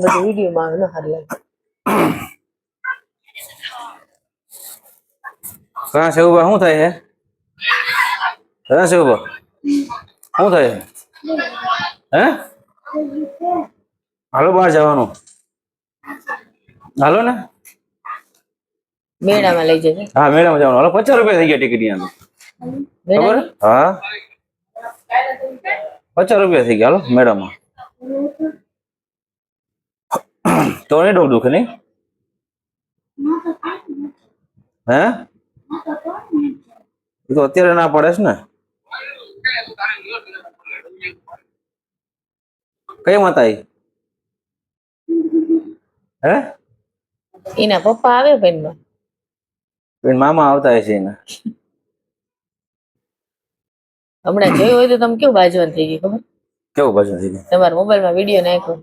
બધું વિડીયોમાં આવે ન હાર લાગે. કहाँ से हुआ શું થાય છે કहाँ से हुआ શું થાય હે હાલો બહાર જવાનું હાલો ને મેળામાં લઈ જજે. હા મેળામાં જવાનું હાલો 50 રૂપિયા થઈ ગયા ટિકિટ યાનું ખબર હા 50 રૂપિયા થઈ ગયા હાલો મેળામાં તો નહીં ડોક દુખે નહીં હે એ તો અત્યારે ના પડે છે ને કઈ માતા આવી હે એના પપ્પા આવે ભાઈ મામા આવતા હશે એના હમણાં જોયું હોય તો તમે કેવું બાજવાનું થઈ ગયું ખબર? કેવું બાજુ થઈ ગયું તમારા મોબાઈલમાં વિડીયો નાખ્યો.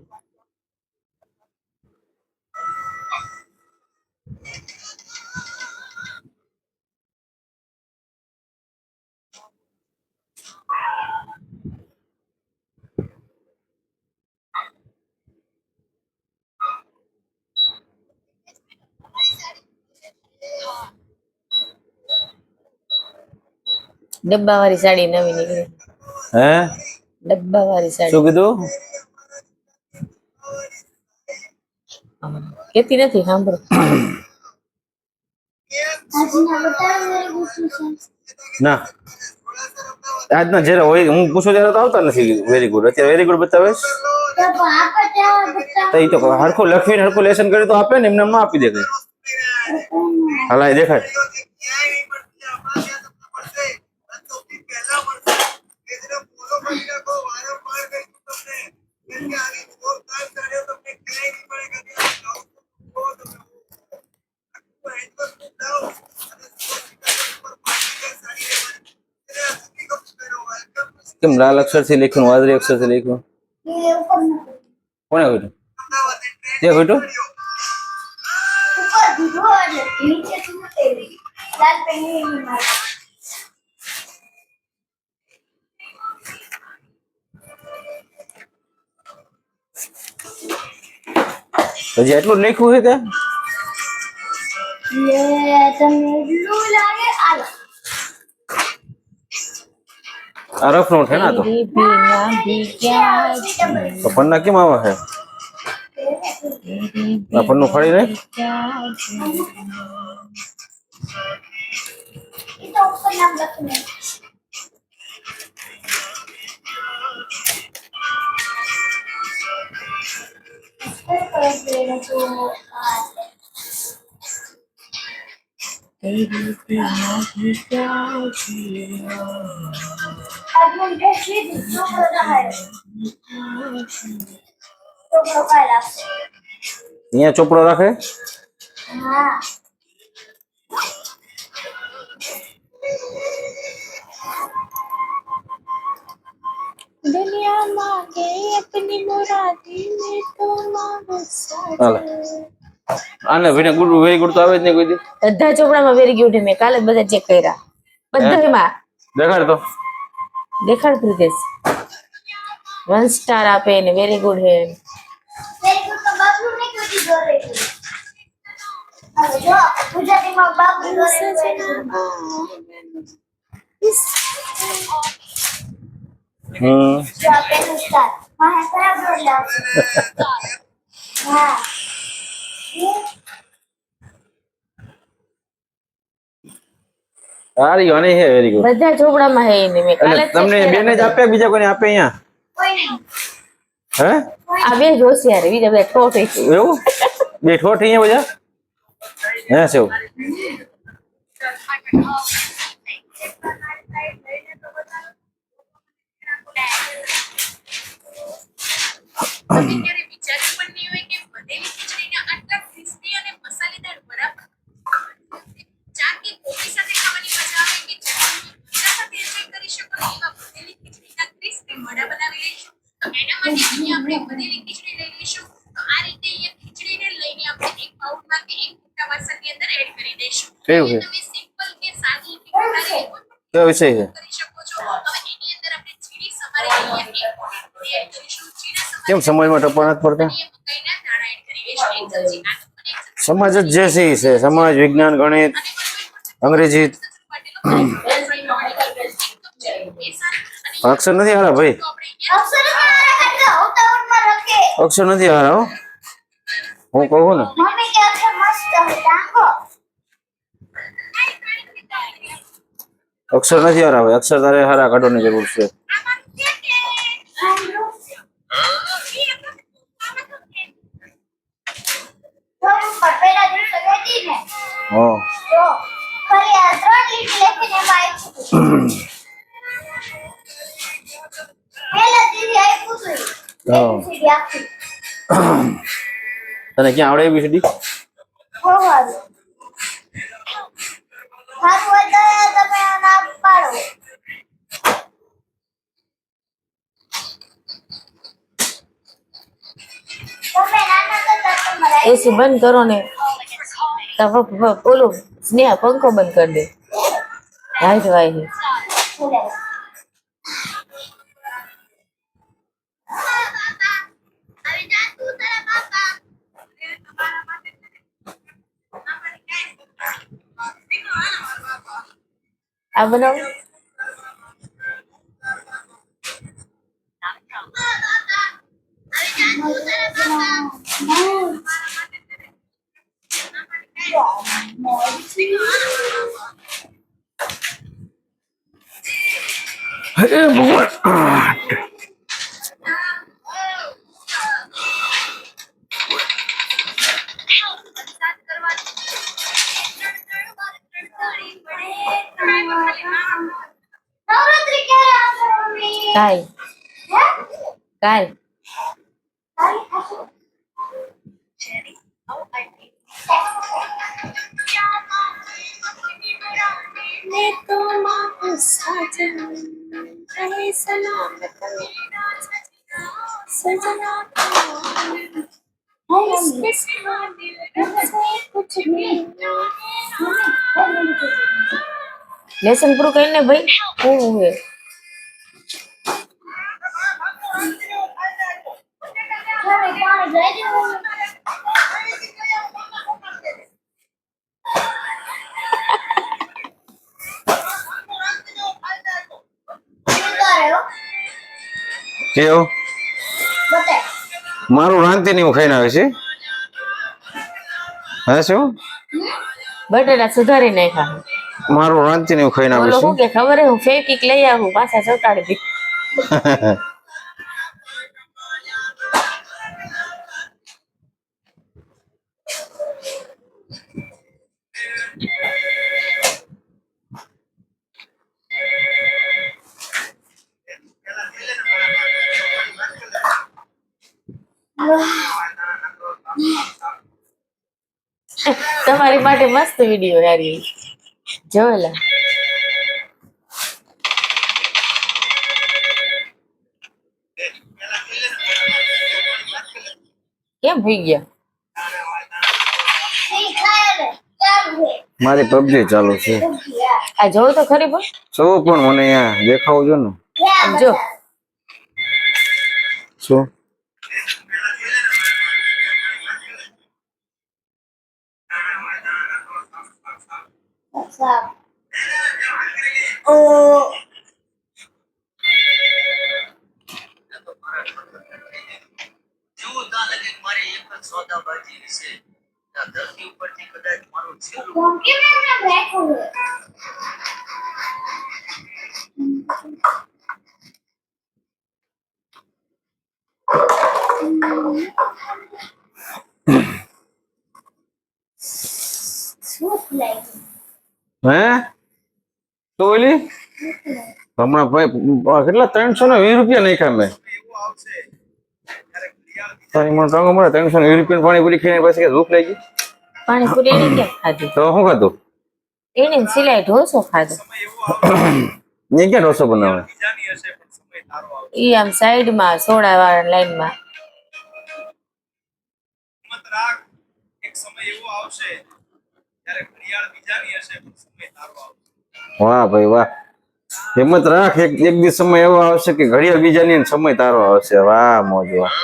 ડબ્બાવાળી સાડી નવી નીકળી. હે ડબ્બાવાળી સાડી શું કીધું કેતી નથી સાંભળો. ના આજના જયારે હોય હું પૂછું ત્યારે તો આવતા નથી વેરી ગુડ અત્યારે વેરી ગુડ બતાવે તો એ તો હરખું લખીને હરખું લેસન કરી તો આપે ને એમને ના આપી દે કઈ હાલા દેખાય કેમ લાલ અક્ષર થી લખ્યું વાદળી અક્ષર થી લખ્યું કોને કહ્યું તે કહ્યું હજી એટલું જ લખ્યું છે આ રફ નોટ है ना तो पन्ना કેમ આવા है આ પન્નું ફાડી ને અહીંયા ચોપડો રાખે दुनिया मांगे अपनी मुरादी में तो मांगो હાલે આને વિને ગુડ વેરી ગુડ તો આવે જ નહીં કોઈ દી બધા ચોપડામાં વેરી ગુડ મેં કાલે જ બધા ચેક કર્યા બધામાં દેખાડ તો દેખાડ પ્રિતેશ 1 સ્ટાર આપે ને વેરી ગુડ હે વેરી ગુડ તો બાબુ ને ક્યું દીધો રે હવે જો ગુજરાતીમાં બાબુ દોરે જો પેલું સ્ટાર માહે ખરાબ રોડ લાવશે હા સારી આને હે વેરી ગુડ બધા ચોપડામાં હે ને મેં કાલે તમને બેને જ આપે બીજા કોઈને આપે અહીંયા કોઈ નહીં હે આ બે જોશિયાર બીજા બધા ઠોઠ છે એવું બે ઠોઠ અહીંયા બધા હે સેવ ત્યારે વિચાર્યું પણ નહીં હોય કે વધેલી ખીચડીના આટલા ક્રિસ્પી અને મસાલેદાર વડા ચા કે કોફી સાથે ખાવાની મજા આવે કે ચા સાથે એન્જોય કરી શકો એવા વધેલી ખીચડીના ક્રિસ્પી વડા બનાવી લઈશું તો એના માટે અહીંયા આપણે વધેલી ખીચડી લઈ લઈશું તો આ રીતે અહીંયા ખીચડીને લઈને આપણે એક બાઉલમાં કે એક મોટા વાસણની અંદર એડ કરી દઈશું કેવું છે તમે સિમ્પલ કે સાદી કે બનાવી કેવો વિષય છે કરી શકો છો હવે એની અંદર આપણે ચીની સમારેલી અહીંયા એક એડ કરીશું ચીના કેમ સમયમાં ટપા નથી પડતા મકાઈના એક્સેલજી નાટક અને એક્સેલ સમાજ જ જે છે ઈ છે, સમાજ, વિજ્ઞાન, ગણિત, અંગ્રેજી. અક્ષર નથી હારા ભાઈ, અક્ષરમાં મારા કરતા ઉતાવળમાં લખે. અક્ષર નથી હારા હો, હું કહું ને. મમ્મી કે અક્ષર મસ્ત છે ટાંગો. અક્ષર નથી હારા ભાઈ, અક્ષર તારે હારા કાઢવાની જરૂર છે. તો ઉપર પહેલા દિવસે કહેતી ને હા તો ખરી આ 3 લીટી લખીને એમાં આપ્યું. પહેલા દીદી આપ્યું હતું હા. ABCD આખી. તને ક્યાં આવડે ABCD? હો હારું. હારું હોય તો તમે નામ પાડો. તમે નાના હતા તમારા એસી બંધ કરો ને. ઓલું સ્નેહા પંખો બંધ કરી દે. હાઈટ વાય છે. આ બનાવો. અરે ભગવાન. નવરાત્રી ક્યારે આવશે મમ્મી? કાલ હે? કાલ કાલે થશે? લેસન પૂરું કરીને ભાઈ હું હે મમ્મી પાણી લઈ દેવું. કેવું બતાય. મારું રાંતી ની હું ખાઈને આવે છે. હા શું બટેટા સુધારી નાખ્યા. મારું રાંતી ની હું ખાઈને આવે ઓલો છે. શું કે ખબર હે હું ફેંકી લઈ આવું પાછા ચોટાડી દી. તમારી માટે મસ્ત વિડીયો યારી જોયેલા. કેમ ભઈ ગયા? ઈ ખાય ને ચાલુ છે. મારી પબજી ચાલુ છે. આ જોવો તો ખરી પણ શું પણ મને અહીંયા દેખાવું જો ને. જો શું અચ્છા. કેમ એમને બેઠું છે? શું લાગ્યું? હે તો ઓલી હમણાં ભાઈ કેટલા 320 રૂપિયા નાખ્યા મેં. તારી મને ટંગો મળે 320 રૂપિયા પાણી પૂરી ખાઈને પછી કે ભૂખ લાગી પાણીપુરી એને ક્યાં ખાધી? તો શું ખાધું? એને સિલાઈ ઢોસો ખાધો. ને ક્યાં ઢોસો બનાવે? ઈ આમ સાઈડમાં સોડા વાળા લાઈનમાં. વાહ ભાઈ વાહ, હિંમત રાખ. એક દિવસ સમય એવો આવશે કે ઘડિયાળ બીજાની સમય તારો આવશે. વાહ મોજ વાહ.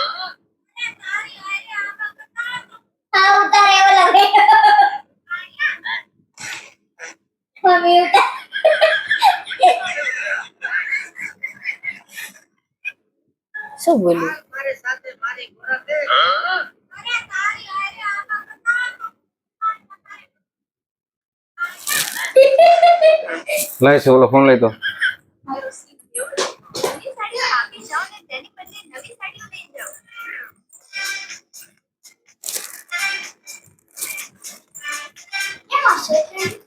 હા ઉતારે ઓલા મમ્મી ઉતાર શું બોલ્યું? લાય છે ઓલો ફોન લઈ તો જૂની સાડીઓ આપી જાઓ ને તેની બદલે નવી સાડીઓ લઈ જાઓ. કેમ હશે